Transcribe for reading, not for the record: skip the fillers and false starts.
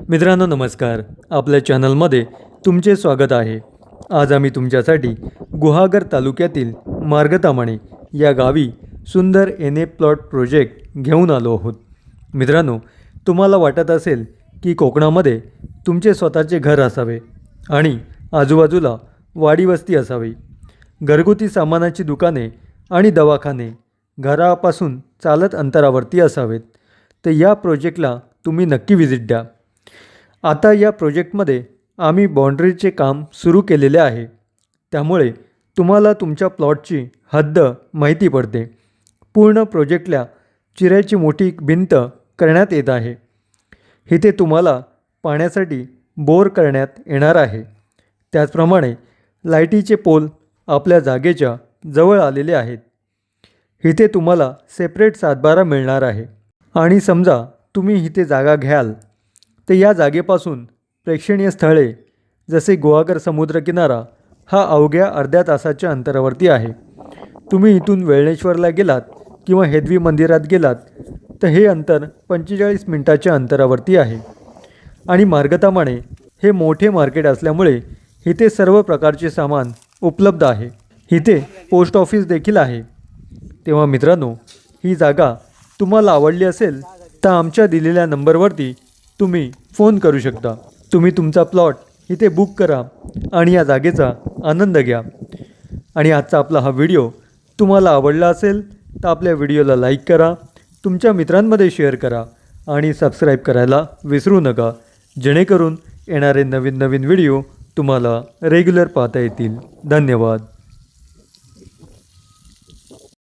मित्रांनो नमस्कार, आपल्या चॅनलमध्ये तुमचे स्वागत आहे। आज आम्ही तुमच्यासाठी गुहागर तालुक्यातील मार्गतामाणे या गावी सुंदर एन ए प्लॉट प्रोजेक्ट घेऊन आलो आहोत। मित्रांनो, तुम्हाला वाटत असेल की कोकणामध्ये तुमचे स्वतःचे घर असावे आणि आजूबाजूला वाडीवस्ती असावी, घरगुती सामानाची दुकाने आणि दवाखाने घरापासून चालत अंतरावरती असावेत, तर या प्रोजेक्टला तुम्ही नक्की व्हिजिट द्या। आता या प्रोजेक्टमध्ये आम्ही बाउंड्रीचे काम सुरू केलेले आहे, त्यामुळे तुम्हाला तुमच्या प्लॉटची हद्द माहिती पडते। पूर्ण प्रोजेक्टला चिऱ्याची मोठी भिंत करण्यात येत आहे। इथे तुम्हाला पाण्यासाठी बोर करण्यात येणार आहे। त्याचप्रमाणे लाईटीचे पोल आपल्या जागेच्या जवळ आलेले आहेत। इथे तुम्हाला सेपरेट सातबारा मिळणार आहे आणि समजा तुम्ही इथे जागा घ्याल तर या जागेपासून प्रेक्षणीय स्थळे जसे गुहागर समुद्रकिनारा हा अवघ्या अर्ध्या तासाच्या अंतरावरती आहे। तुम्ही इथून वेळणेश्वरला गेलात किंवा हेदवी मंदिरात गेलात तर हे अंतर 45 मिनिटाच्या अंतरावरती आहे। आणि मार्गतामाणे हे मोठे मार्केट असल्यामुळे इथे सर्व प्रकारचे सामान उपलब्ध आहे। इथे पोस्ट ऑफिस देखील आहे। तेव्हा मित्रांनो, ही जागा तुम्हाला आवडली असेल तर आमच्या दिलेल्या नंबरवरती तुम्ही फोन करू शकता। तुम्ही तुमचा प्लॉट इथे बुक करा आणि या जागेचा आनंद घ्या। आणि आजचा आपला हा व्हिडिओ तुम्हाला आवडला असेल तर आपल्या व्हिडिओला लाईक करा, तुमच्या मित्रांमध्ये शेअर करा आणि सबस्क्राईब करायला विसरू नका, जेणेकरून येणारे नवीन व्हिडिओ तुम्हाला रेग्युलर पाहता येतील। धन्यवाद।